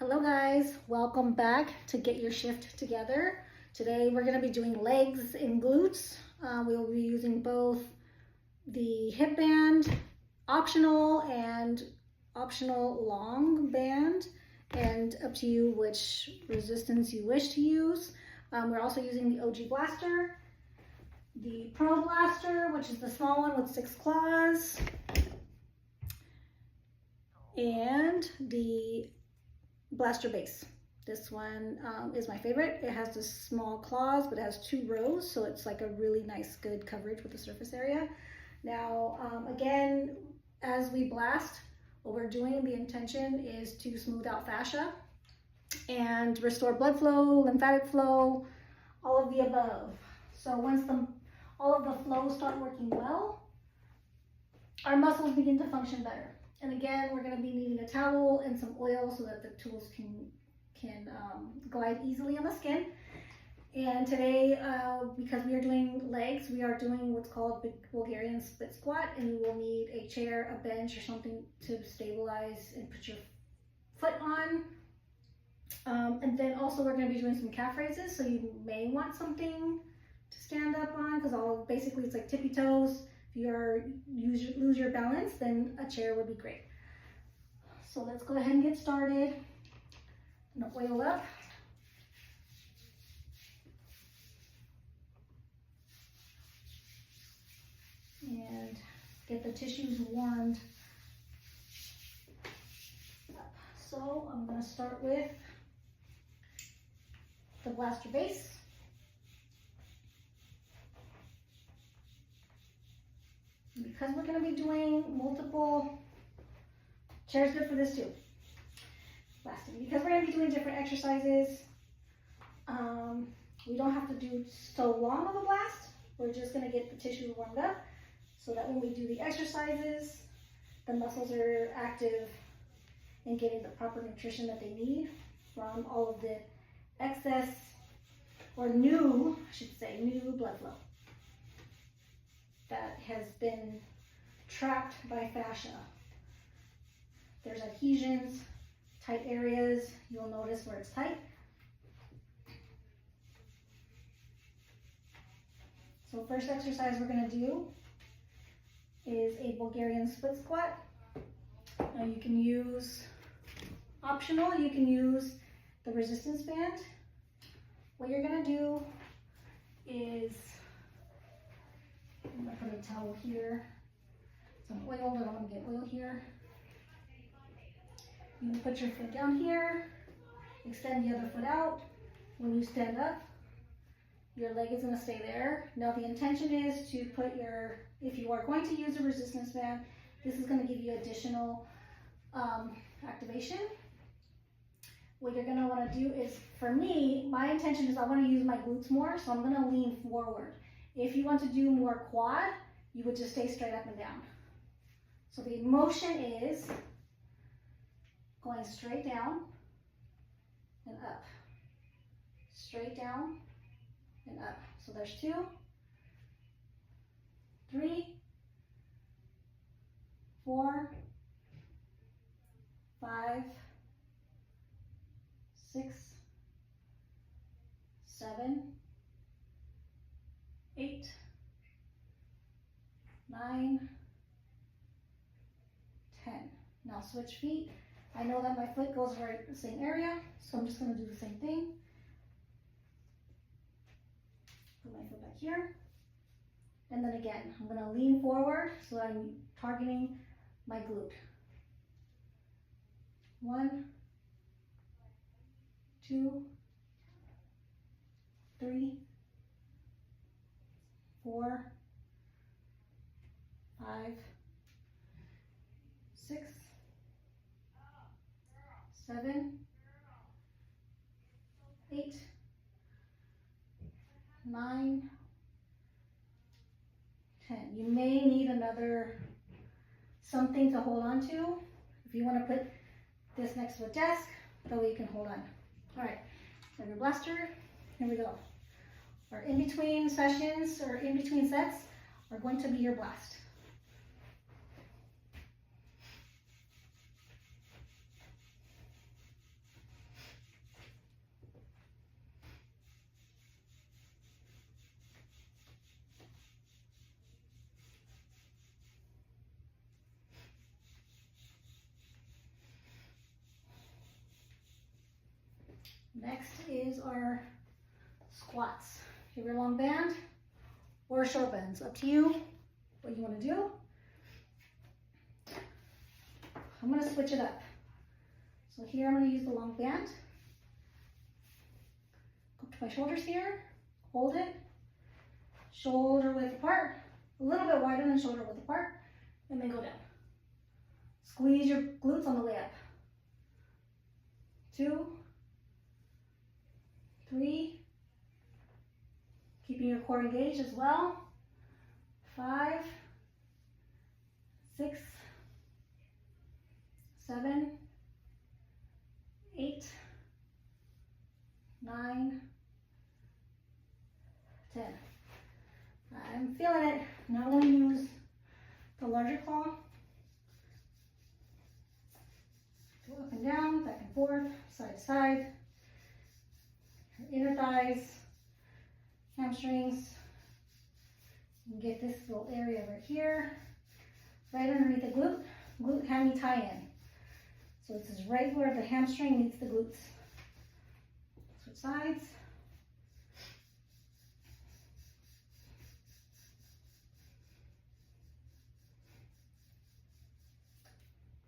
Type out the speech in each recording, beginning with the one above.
Hello guys, welcome back to Get Your Shift Together. Today we're going to be doing legs and glutes. We will be using both the hip band, optional and optional long band, and up to you which resistance you wish to use. We're also using the OG Blaster, the Pro Blaster, which is the small one with 6 claws, and the Blaster base. This one is my favorite. It has the small claws, but it has 2 rows, so it's like a really nice, good coverage with the surface area. Now, again, as we blast, what we're doing, the intention is to smooth out fascia and restore blood flow, lymphatic flow, all of the above. So once all of the flows start working well, our muscles begin to function better. And again, we're going to be needing a towel and some oil so that the tools can glide easily on the skin. And today, because we are doing legs, we are doing what's called Bulgarian split squat, and you will need a chair, a bench, or something to stabilize and put your foot on. And then also we're going to be doing some calf raises, so you may want something to stand up on, because basically it's like tippy toes. If you lose your balance, then a chair would be great. So let's go ahead and get started. I'm gonna oil up. And get the tissues warmed up. So I'm gonna start with the blaster base. Because we're going to be doing multiple, chair's good for this too, blasting. Because we're going to be doing different exercises, we don't have to do so long of a blast. We're just going to get the tissue warmed up so that when we do the exercises, the muscles are active and getting the proper nutrition that they need from all of the excess, or new, I should say, new blood flow that has been trapped by fascia. There's adhesions, tight areas. You'll notice where it's tight. So first exercise we're going to do is a Bulgarian split squat. Now you can use, optional, you can use the resistance band. What you're going to do is, I'm going to put a towel here, some oil, I don't want to get oil here. You can put your foot down here, extend the other foot out. When you stand up, your leg is going to stay there. Now the intention is to put if you are going to use a resistance band, this is going to give you additional activation. What you're going to want to do is, for me, my intention is I want to use my glutes more, so I'm going to lean forward. If you want to do more quad, you would just stay straight up and down. So the motion is going straight down and up, straight down and up. So there's 2, 3, 4, 5, 6, 7, 8, 9, 10. Now switch feet. I know that my foot goes right the same area, so I'm just going to do the same thing. Put my foot back here. And then again, I'm going to lean forward so that I'm targeting my glute. 1, 2, 3, 4, 5, 6, 7, 8, 9, 10. You may need something to hold on to. If you want to put this next to a desk, that way you can hold on. All right, have your blaster. Here we go. Our in-between sessions or in-between sets are going to be your blast. Next is our squats. You have your long band or short bands. Up to you what you want to do. I'm going to switch it up. So here I'm going to use the long band. Go to my shoulders here. Hold it. Shoulder width apart. A little bit wider than shoulder width apart. And then go down. Squeeze your glutes on the way up. 2, 3. Keeping your core engaged as well. 5, 6, 7, 8, 9, 10. I'm feeling it. Now I'm going to use the larger claw. Go up and down, back and forth, side to side. Your inner thighs, hamstrings. You can get this little area right here, right underneath the glute hammy tie-in. So this is right where the hamstring meets the glutes. Switch sides.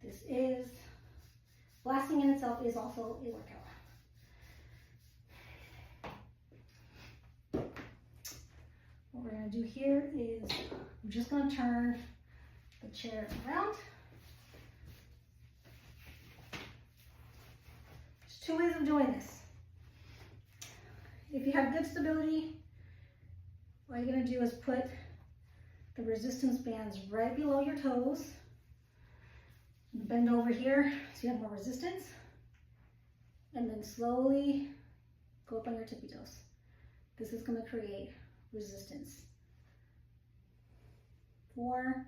This is, blasting in itself is also a workout. What we're going to do here is I'm just going to turn the chair around. There's 2 ways of doing this. If you have good stability, all you're going to do is put the resistance bands right below your toes. Bend over here so you have more resistance. And then slowly go up on your tippy toes. This is going to create resistance. 4,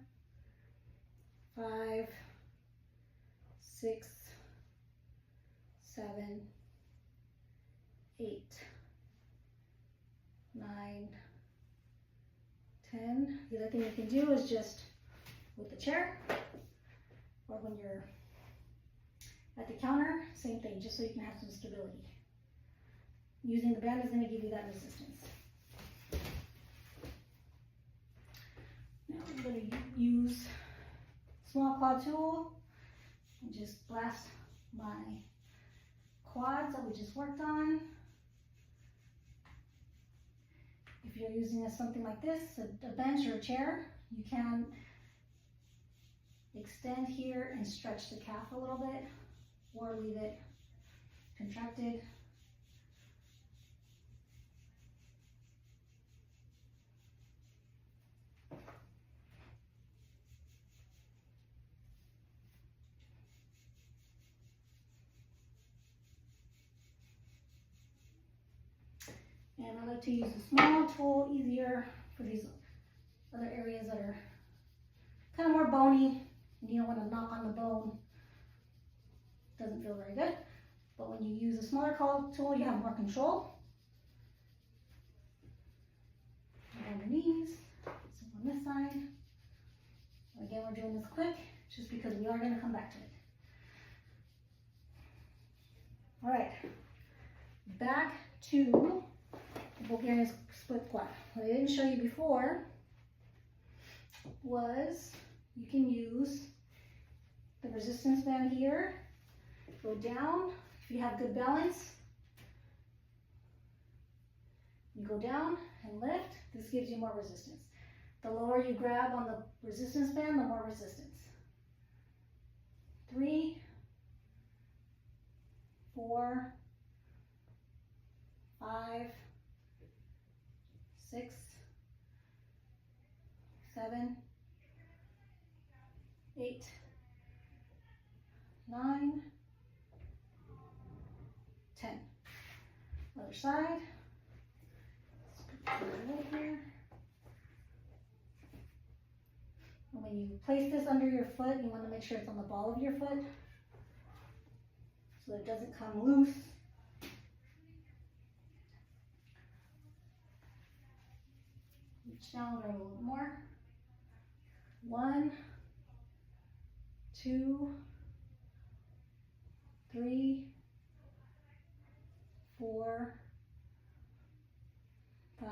5, 6, 7, 8, 9, 10. The other thing you can do is just with the chair, or when you're at the counter, same thing, just so you can have some stability. Using the band is going to give you that resistance. Now I'm going to use small quad tool and just blast my quads that we just worked on. If you're using something like this, a bench or a chair, you can extend here and stretch the calf a little bit, or leave it contracted. And I like to use a small tool, easier for these other areas that are kind of more bony. You don't want to knock on the bone. Doesn't feel very good. But when you use a smaller tool, you have more control. On the knees, so on this side. Again, we're doing this quick, just because we are going to come back to it. All right, back to the Bulgarian split squat. What I didn't show you before was you can use the resistance band here, go down. If you have good balance, you go down and lift. This gives you more resistance. The lower you grab on the resistance band, the more resistance. 3, 4, 5, 6, 7, 8, 9, 10. Other side. Let's put it right here. And when you place this under your foot, you want to make sure it's on the ball of your foot so it doesn't come loose. Reach down, grab a little more. 1, 2, 3, 4, 5,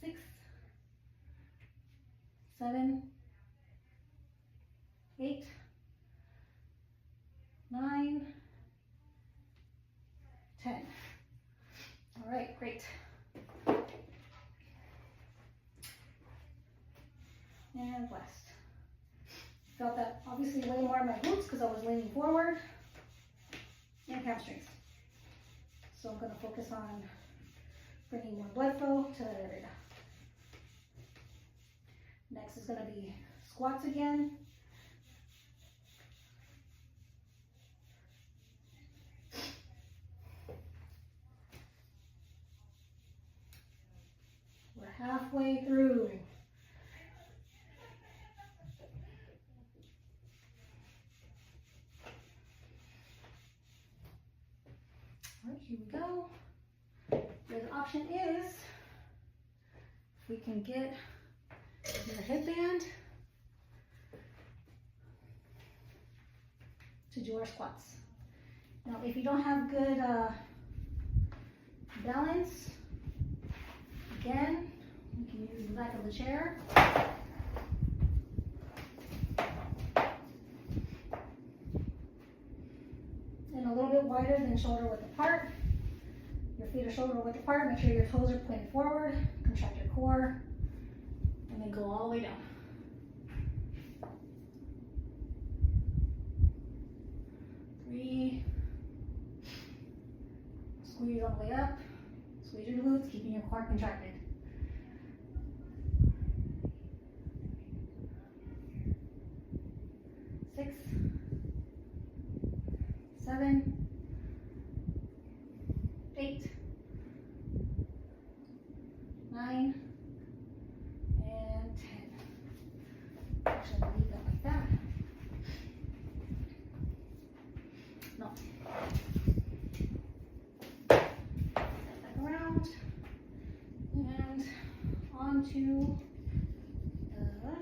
6, 7, 8, 9, 10. All right, great. And blast. Felt that obviously way more in my glutes because I was leaning forward, and hamstrings. So I'm going to focus on bringing more blood flow to that area. Next is going to be squats again. We're halfway through. All right, here we go. The other option is if we can get your headband to do our squats. Now, if you don't have good balance, again, you can use the back of the chair. And a little bit wider than shoulder width apart. Your feet are shoulder width apart. Make sure your toes are pointed forward. Contract your core. And then go all the way down. Three. Squeeze all the way up. Squeeze your glutes, keeping your core contracted. 6, 7, 8, 9, and 10. Actually, I'm going to leave that like that. No. Back around and onto the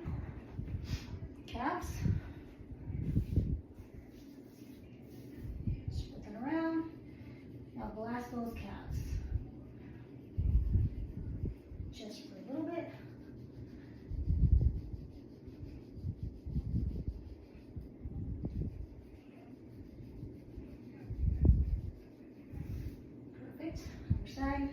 calves. Blast those calves. Just for a little bit. Perfect. Other side.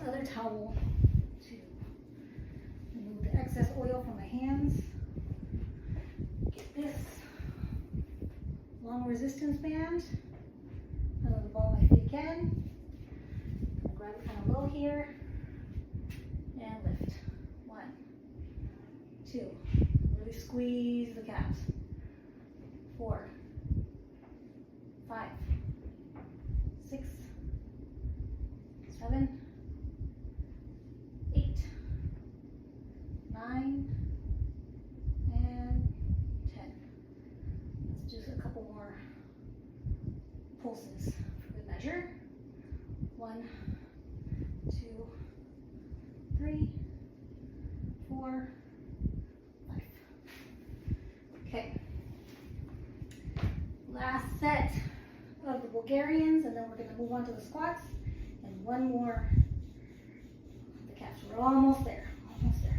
Other towel to remove the excess oil from my hands. Get this long resistance band out of the ball of my feet again. Grab it kind of low here and lift. 1, 2. Really squeeze the calves. 4, 5, 6, 7, 9, and 10. Let's just a couple more pulses for good measure. 1, 2, 3, 4, 5. Okay. Last set of the Bulgarians, and then we're going to move on to the squats. And one more of the calves. We're almost there. Almost there.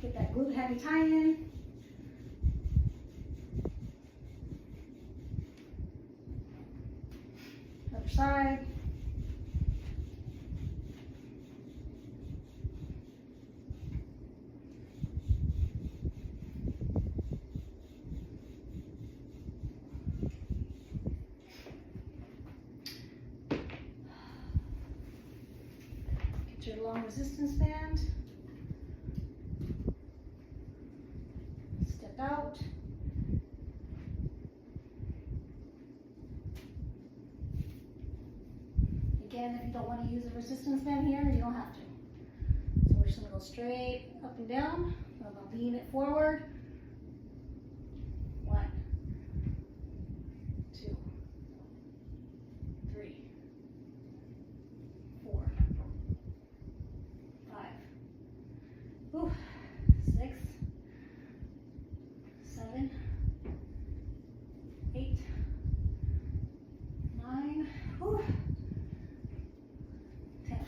Get that glute heavy tie in. Other side. Get your long resistance band. Step out. again, if you don't want to use a resistance band here, you don't have to. So we're just going to go straight up and down. I'm going to lean it forward. 1, 2, 3, 4, 5, ooh, 6, 7, 8, 9, ooh, 10.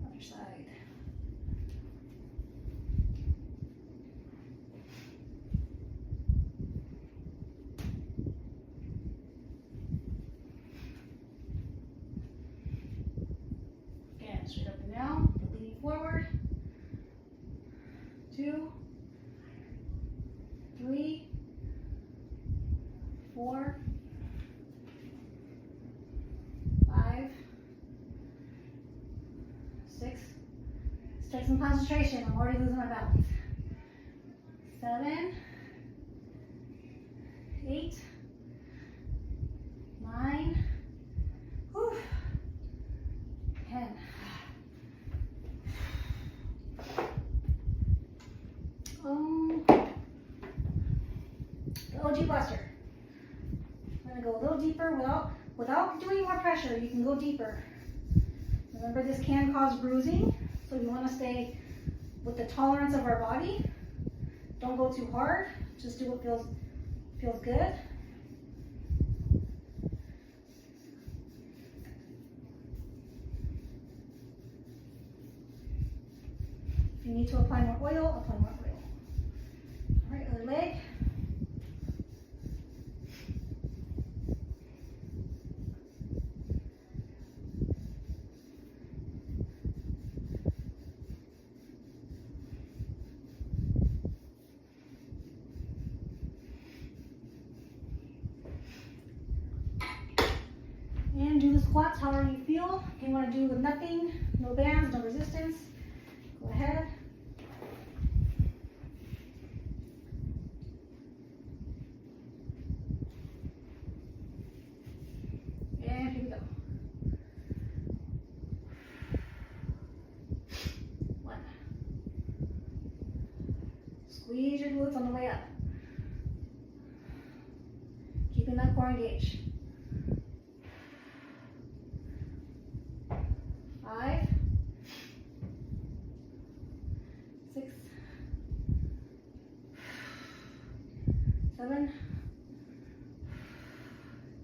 Other side. Again, straight up and down, leaning forward. 2, 3, 4, 5, 6. Let's take some concentration. I'm already losing my balance. 7, 8, 9, whew, 10. The OG Blaster. I'm going to go a little deeper without doing more pressure. You can go deeper. Remember, this can cause bruising, so you want to stay with the tolerance of our body. Don't go too hard. Just do what feels good. If you need to apply more oil, apply more oil. All right, other leg. And do the squats however you feel. If you want to do with nothing, no bands, no resistance, go ahead. And here we go. 1. Squeeze your glutes on the way up. Keeping that core engaged. 5, 6, 7,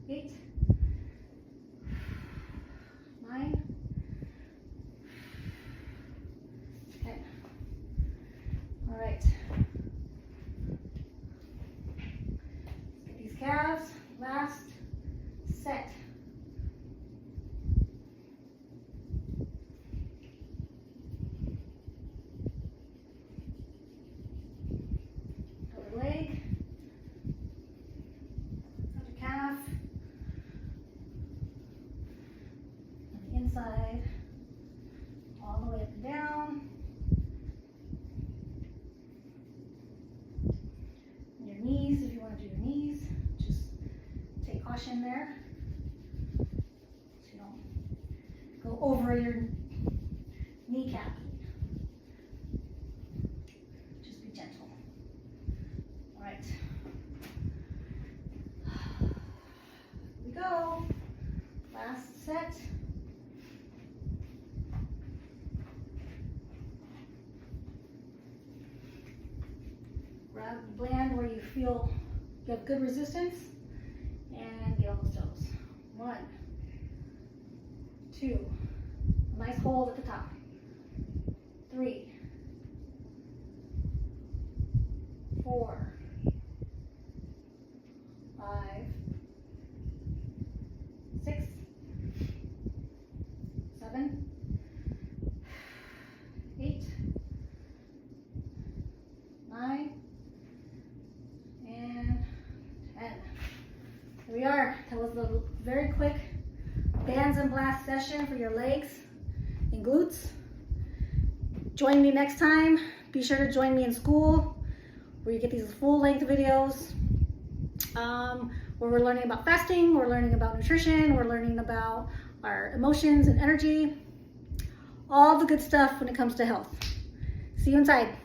8, 9, 10. All right. Let's get these calves. Last set. Leg, other calf, on the inside, all the way up and down. Your knees, if you want to do your knees, just take caution there, so you don't go over your kneecap. Just be gentle. All right. Here we go. Last set. Grab the band where you feel you have good resistance and get on those toes. 1, 2. A nice hold at the top. 3, 4, 5, 6, 7, 8, 9, and 10. Here we are. That was a very quick bands and blast session for your legs and glutes. Join me next time. Be sure to join me in school where you get these full length videos. where we're learning about fasting, we're learning about nutrition, we're learning about our emotions and energy, all the good stuff when it comes to health. See you inside.